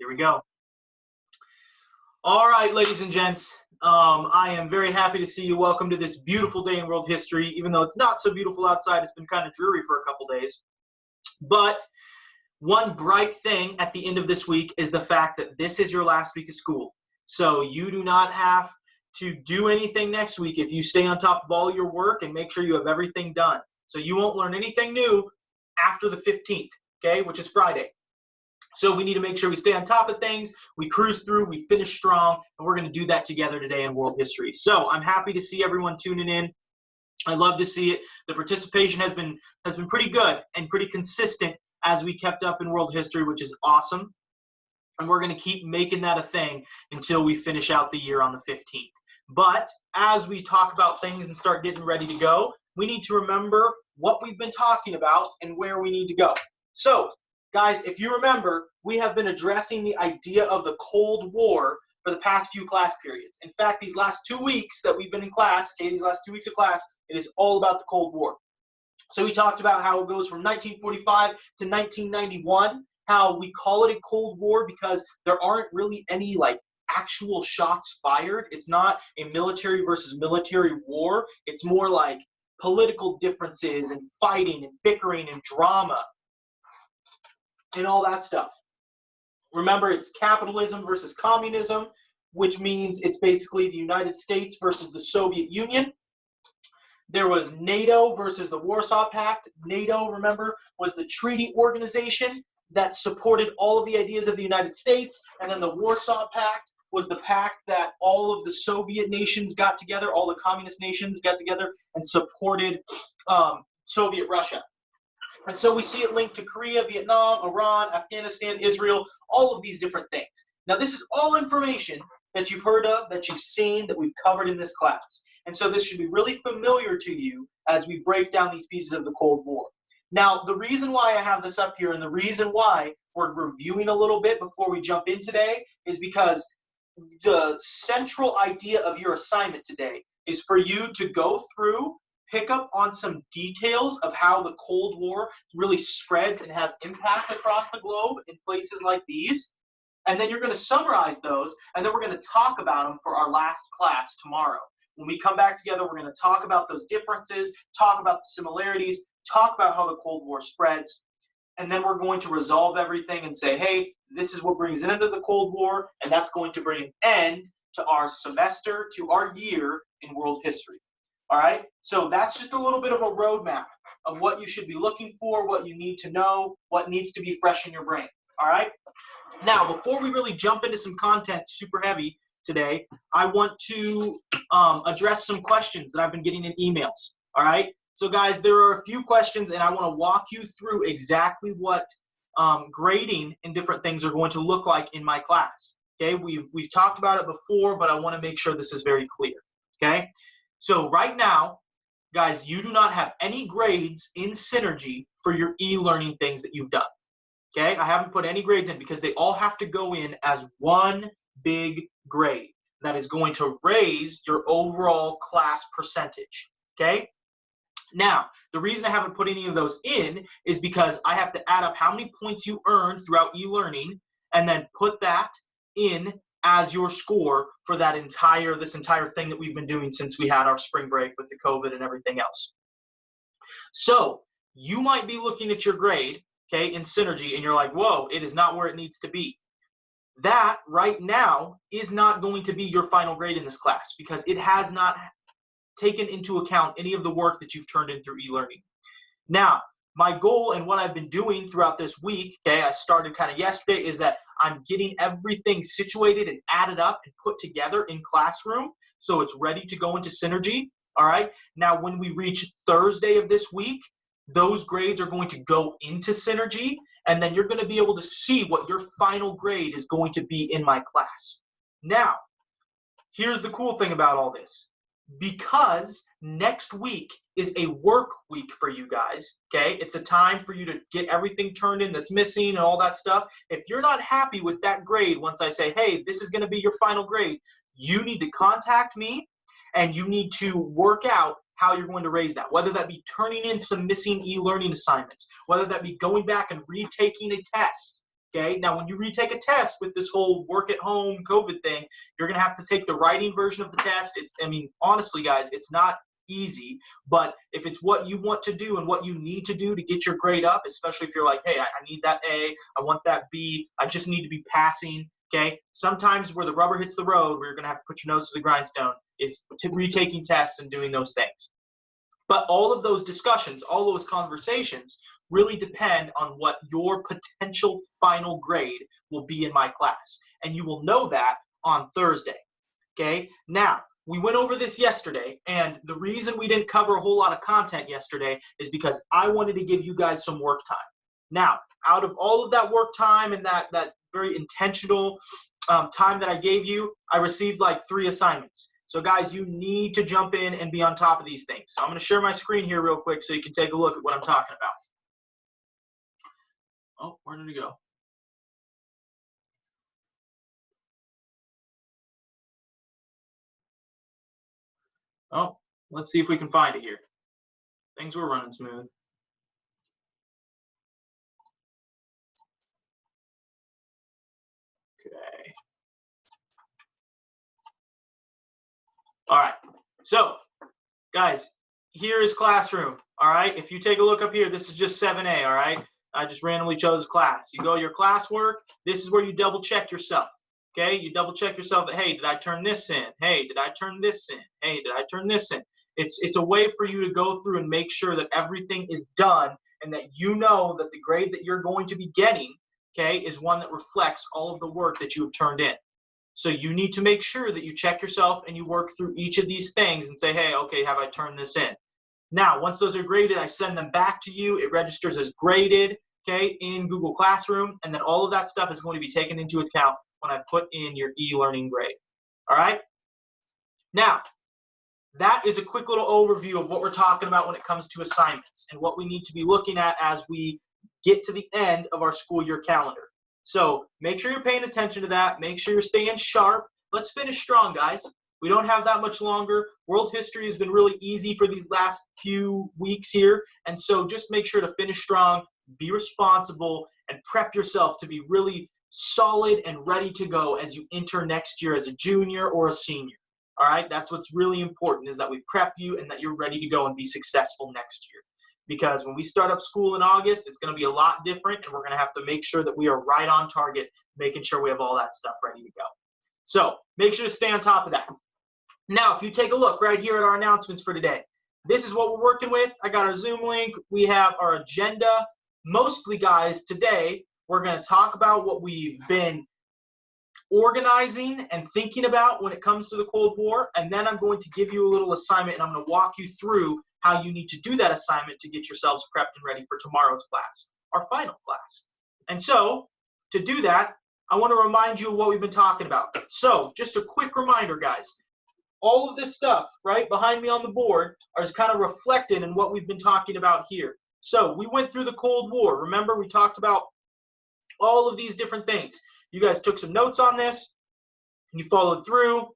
Here we go. All right, ladies and gents, I am very happy to see you. Welcome to this beautiful day in world history. Even though it's not so beautiful outside, it's been kind of dreary for a couple days. But one bright thing at the end of this week is the fact that this is your last week of school. So you do not have to do anything next week if you stay on top of all your work and make sure you have everything done. So you won't learn anything new after the 15th, okay, which is Friday. So we need to make sure we stay on top of things, we cruise through, we finish strong, and we're going to do that together today in world history. So I'm happy to see everyone tuning in. I love to see it. The participation has been pretty good and pretty consistent as we kept up in world history, which is awesome. And we're going to keep making that a thing until we finish out the year on the 15th. But as we talk about things and start getting ready to go, we need to remember what we've been talking about and where we need to go. So, guys, if you remember, we have been addressing the idea of the Cold War for the past few class periods. In fact, these last 2 weeks that we've been in class, okay, these last 2 weeks of class, it is all about the Cold War. So we talked about how it goes from 1945 to 1991, how we call it a Cold War because there aren't really any actual shots fired. It's not a military versus military war. It's more like political differences and fighting and bickering and drama and all that stuff. Remember, it's capitalism versus communism, which means it's basically the United States versus the Soviet Union. There was NATO versus the Warsaw Pact. NATO, remember, was the treaty organization that supported all of the ideas of the United States, and then the Warsaw Pact was the pact that all of the Soviet nations got together, all the communist nations got together and supported Soviet Russia. And so we see it linked to Korea, Vietnam, Iran, Afghanistan, Israel, all of these different things. Now, this is all information that you've heard of, that you've seen, that we've covered in this class. And so this should be really familiar to you as we break down these pieces of the Cold War. Now, the reason why I have this up here and the reason why we're reviewing a little bit before we jump in today is because the central idea of your assignment today is for you to go through, pick up on some details of how the Cold War really spreads and has impact across the globe in places like these. And then you're going to summarize those, and then we're going to talk about them for our last class tomorrow. When we come back together, we're going to talk about those differences, talk about the similarities, talk about how the Cold War spreads, and then we're going to resolve everything and say, hey, this is what brings an end to the Cold War, and that's going to bring an end to our semester, to our year in world history. All right? So that's just a little bit of a roadmap of what you should be looking for, what you need to know, what needs to be fresh in your brain. All right? Now, before we really jump into some content super heavy today, I want to address some questions that I've been getting in emails. All right? So, guys, there are a few questions, and I want to walk you through exactly what grading and different things are going to look like in my class. Okay? We've talked about it before, but I want to make sure this is very clear. Okay? So right now, guys, you do not have any grades in Synergy for your e-learning things that you've done. Okay? I haven't put any grades in because they all have to go in as one big grade that is going to raise your overall class percentage. Okay? Now, the reason I haven't put any of those in is because I have to add up how many points you earned throughout e-learning and then put that in as your score for that this entire thing that we've been doing since we had our spring break with the COVID and everything else. So you might be looking at your grade, okay, in Synergy, and you're like, whoa, it is not where it needs to be. That right now is not going to be your final grade in this class because it has not taken into account any of the work that you've turned in through e-learning. Now, my goal and what I've been doing throughout this week, okay, I started kind of yesterday, is that I'm getting everything situated and added up and put together in Classroom so it's ready to go into Synergy, all right? Now, when we reach Thursday of this week, those grades are going to go into Synergy, and then you're going to be able to see what your final grade is going to be in my class. Now, here's the cool thing about all this. Because next week is a work week for you guys, okay? It's a time for you to get everything turned in that's missing and all that stuff. If you're not happy with that grade, once I say, hey, this is going to be your final grade, you need to contact me and you need to work out how you're going to raise that, whether that be turning in some missing e-learning assignments, whether that be going back and retaking a test, Okay, now when you retake a test with this whole work at home COVID thing, you're going to have to take the writing version of the test. I mean, honestly, guys, it's not easy, but if it's what you want to do and what you need to do to get your grade up, especially if you're like, hey, I need that A, I want that B, I just need to be passing. Okay, sometimes where the rubber hits the road, where you're going to have to put your nose to the grindstone, is retaking tests and doing those things. But all of those discussions, all those conversations really depend on what your potential final grade will be in my class. And you will know that on Thursday. Okay? Now, we went over this yesterday, and the reason we didn't cover a whole lot of content yesterday is because I wanted to give you guys some work time. Now, out of all of that work time and that very intentional time that I gave you, I received like 3 assignments. So guys, you need to jump in and be on top of these things. So I'm going to share my screen here real quick so you can take a look at what I'm talking about. Oh, where did it go? Oh, let's see if we can find it here. Things were running smooth. Okay. All right. So, guys, here is classroom. All right. If you take a look up here, this is just 7A. All right. I just randomly chose a class. You go to your classwork. This is where you double check yourself. Okay. You double check yourself that, hey, did I turn this in? Hey, did I turn this in? Hey, did I turn this in? It's a way for you to go through and make sure that everything is done and that you know that the grade that you're going to be getting, okay, is one that reflects all of the work that you have turned in. So you need to make sure that you check yourself and you work through each of these things and say, hey, okay, have I turned this in? Now, once those are graded, I send them back to you. It registers as graded, okay, in Google Classroom, and then all of that stuff is going to be taken into account when I put in your e-learning grade. All right? Now, that is a quick little overview of what we're talking about when it comes to assignments and what we need to be looking at as we get to the end of our school year calendar. So make sure you're paying attention to that. Make sure you're staying sharp. Let's finish strong, guys. We don't have that much longer. World history has been really easy for these last few weeks here. And so just make sure to finish strong, be responsible, and prep yourself to be really solid and ready to go as you enter next year as a junior or a senior. All right, that's what's really important, is that we prep you and that you're ready to go and be successful next year. Because when we start up school in August, it's going to be a lot different, and we're going to have to make sure that we are right on target, making sure we have all that stuff ready to go. So make sure to stay on top of that. Now, if you take a look right here at our announcements for today, this is what we're working with. I got our Zoom link. We have our agenda. Mostly, guys, today we're going to talk about what we've been organizing and thinking about when it comes to the Cold War, and then I'm going to give you a little assignment, and I'm going to walk you through how you need to do that assignment to get yourselves prepped and ready for tomorrow's class, our final class. And so, to do that, I want to remind you of what we've been talking about. So, just a quick reminder, guys. All of this stuff right behind me on the board is kind of reflected in what we've been talking about here. So, we went through the Cold War. Remember, we talked about all of these different things. You guys took some notes on this. You followed through.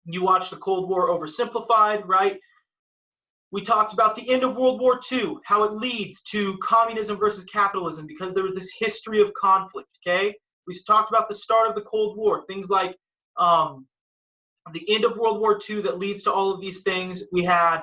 You watched the Cold War oversimplified, right? We talked about the end of World War II, how it leads to communism versus capitalism because there was this history of conflict, okay? We talked about the start of the Cold War, things like the end of World War II that leads to all of these things. We had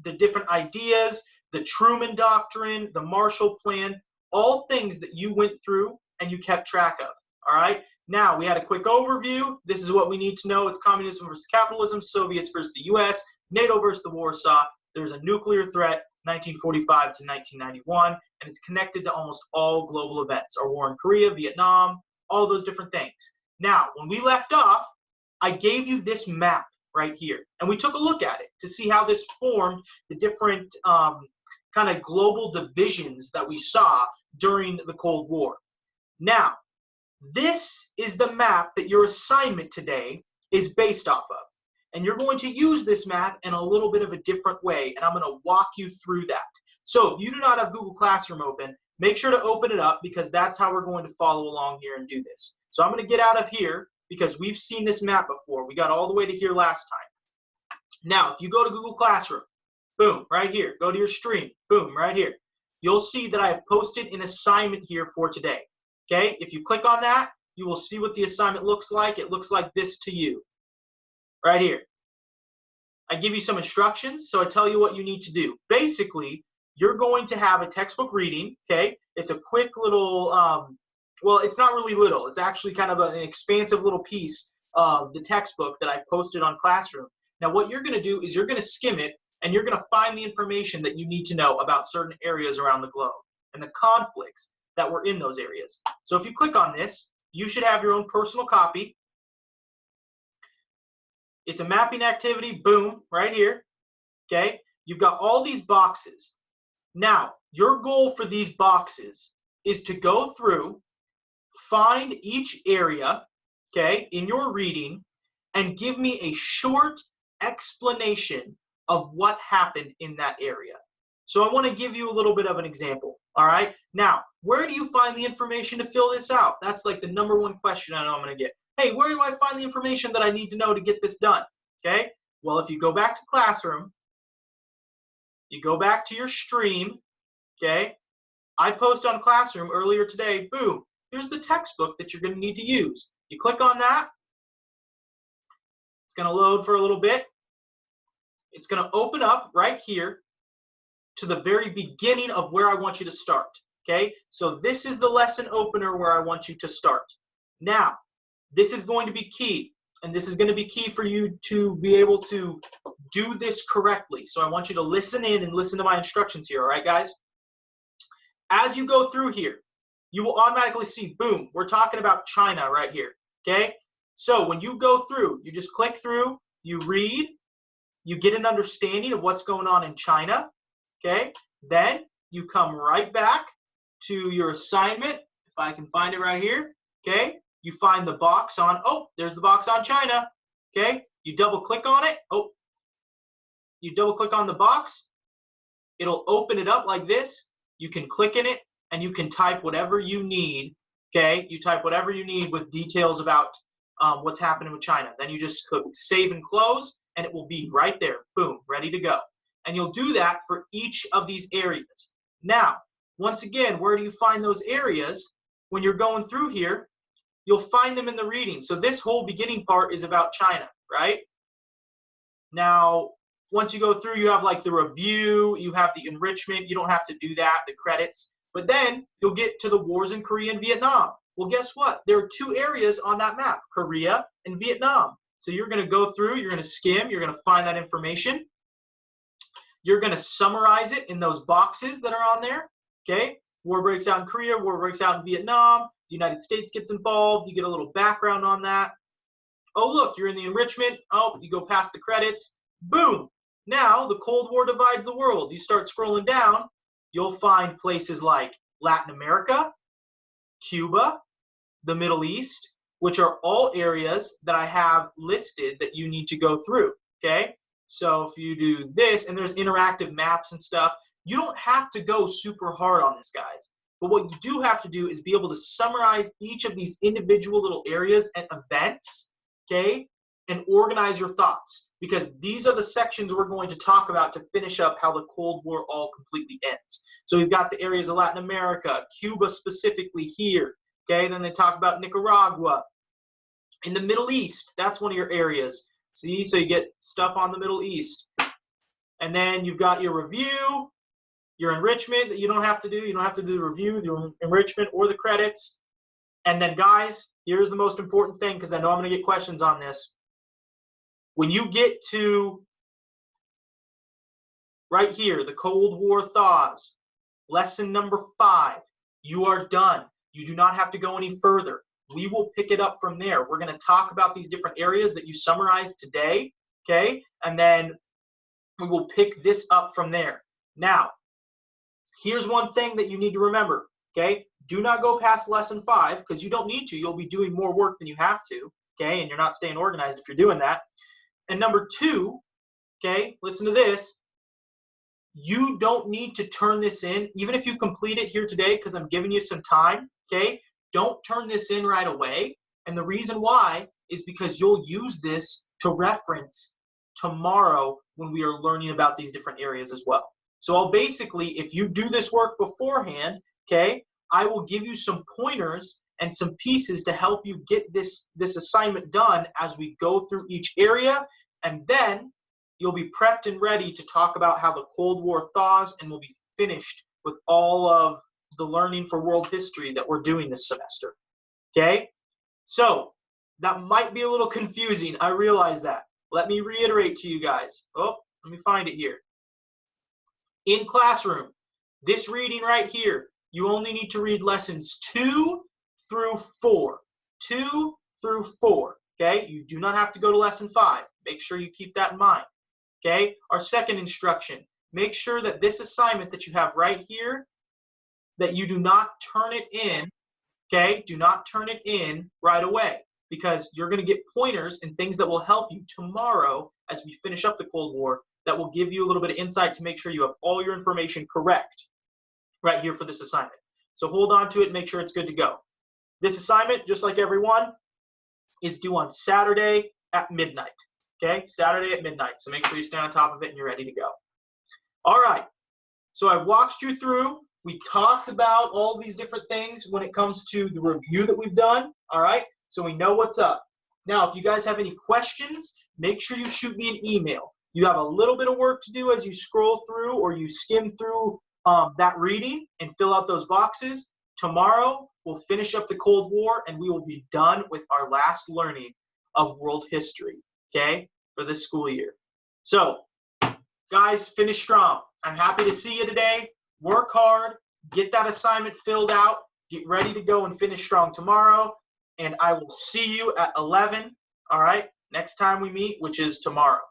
the different ideas, the Truman Doctrine, the Marshall Plan, all things that you went through and you kept track of. All right, now we had a quick overview. This is what we need to know. It's communism versus capitalism, Soviets versus the US, NATO versus the Warsaw. There's a nuclear threat, 1945 to 1991, and it's connected to almost all global events. Our war in Korea, Vietnam, all those different things. Now, when we left off, I gave you this map right here, and we took a look at it to see how this formed the different kind of global divisions that we saw during the Cold War. Now, this is the map that your assignment today is based off of. And you're going to use this map in a little bit of a different way, and I'm going to walk you through that. So if you do not have Google Classroom open, make sure to open it up because that's how we're going to follow along here and do this. So I'm going to get out of here because we've seen this map before. We got all the way to here last time. Now, if you go to Google Classroom, boom, right here, go to your stream, boom, right here, you'll see that I have posted an assignment here for today. Okay, if you click on that, you will see what the assignment looks like. It looks like this to you, right here. I give you some instructions, so I tell you what you need to do. Basically, you're going to have a textbook reading, okay? It's a quick little, well, it's not really little. It's actually kind of an expansive little piece of the textbook that I posted on Classroom. Now, what you're going to do is you're going to skim it, and you're going to find the information that you need to know about certain areas around the globe and the conflicts that were in those areas. So if you click on this, you should have your own personal copy. It's a mapping activity, boom, right here, okay? You've got all these boxes. Now, your goal for these boxes is to go through, find each area, okay, in your reading, and give me a short explanation of what happened in that area. So I want to give you a little bit of an example, all right? Now, where do you find the information to fill this out? That's like the #1 question I know I'm going to get. Hey, where do I find the information that I need to know to get this done? Okay, well, if you go back to Classroom, you go back to your stream, okay, I posted on Classroom earlier today, boom, here's the textbook that you're going to need to use. You click on that, it's going to load for a little bit. It's going to open up right here to the very beginning of where I want you to start, okay? So this is the lesson opener where I want you to start. Now, this is going to be key, and this is going to be key for you to be able to do this correctly. So I want you to listen in and listen to my instructions here, all right, guys? As you go through here, you will automatically see, boom, we're talking about China right here, okay? So when you go through, you just click through, you read, you get an understanding of what's going on in China, okay? Then you come right back to your assignment, if I can find it right here, okay? You find the box on, oh, there's the box on China, okay? You double click on it, oh, you double click on the box, it'll open it up like this. You can click in it and you can type whatever you need, okay? You type whatever you need with details about what's happening with China. Then you just click save and close and it will be right there, boom, ready to go. And you'll do that for each of these areas. Now, once again, where do you find those areas? When you're going through here, you'll find them in the reading. So this whole beginning part is about China, right? Now, once you go through, you have like the review, you have the enrichment. You don't have to do that, the credits. But then you'll get to the wars in Korea and Vietnam. Well, guess what? There are 2 areas on that map, Korea and Vietnam. So you're going to go through, you're going to skim, you're going to find that information. You're going to summarize it in those boxes that are on there, okay? War breaks out in Korea, war breaks out in Vietnam. The United States gets involved. You get a little background on that. Oh, look, you're in the enrichment. Oh, you go past the credits. Boom. Now the Cold War divides the world. You start scrolling down, you'll find places like Latin America, Cuba, the Middle East, which are all areas that I have listed that you need to go through, okay? So if you do this, and there's interactive maps and stuff, you don't have to go super hard on this, guys. But what you do have to do is be able to summarize each of these individual little areas and events, okay, and organize your thoughts, because these are the sections we're going to talk about to finish up how the Cold War all completely ends. So we've got the areas of Latin America, Cuba specifically here, okay? Then they talk about Nicaragua. In the Middle East, that's one of your areas. See, so you get stuff on the Middle East. And then you've got your review, your enrichment that you don't have to do. You don't have to do the review, the enrichment, or the credits. And then, guys, here's the most important thing, because I know I'm going to get questions on this. When you get to right here, the Cold War thaws, lesson number 5, you are done. You do not have to go any further. We will pick it up from there. We're going to talk about these different areas that you summarized today, okay? And then we will pick this up from there. Now, here's one thing that you need to remember, okay? Do not go past lesson 5, because you don't need to. You'll be doing more work than you have to, okay? And you're not staying organized if you're doing that. And number 2, okay, listen to this. You don't need to turn this in, even if you complete it here today, because I'm giving you some time, okay? Don't turn this in right away. And the reason why is because you'll use this to reference tomorrow when we are learning about these different areas as well. So I'll basically, if you do this work beforehand, okay, I will give you some pointers and some pieces to help you get this assignment done as we go through each area, and then you'll be prepped and ready to talk about how the Cold War thaws, and we'll be finished with all of the learning for world history that we're doing this semester. Okay? So that might be a little confusing. I realize that. Let me reiterate to you guys. Oh, let me find it here. In classroom, this reading right here, you only need to read lessons 2 through 4. 2 through 4. Okay? You do not have to go to lesson 5. Make sure you keep that in mind. Okay? Our second instruction, make sure that this assignment that you have right here, that you do not turn it in, okay? Do not turn it in right away, because you're going to get pointers and things that will help you tomorrow as we finish up the Cold War that will give you a little bit of insight to make sure you have all your information correct right here for this assignment. So hold on to it and make sure it's good to go. This assignment, just like everyone, is due on Saturday at midnight. Okay, Saturday at midnight. So make sure you stay on top of it and you're ready to go. All right, so I've walked you through. We talked about all these different things when it comes to the review that we've done. All right, so we know what's up. Now, if you guys have any questions, make sure you shoot me an email. You have a little bit of work to do as you scroll through or you skim through that reading and fill out those boxes. Tomorrow, we'll finish up the Cold War and we will be done with our last learning of world history, okay, for this school year. So, guys, finish strong. I'm happy to see you today. Work hard. Get that assignment filled out. Get ready to go and finish strong tomorrow. And I will see you at 11, all right, next time we meet, which is tomorrow.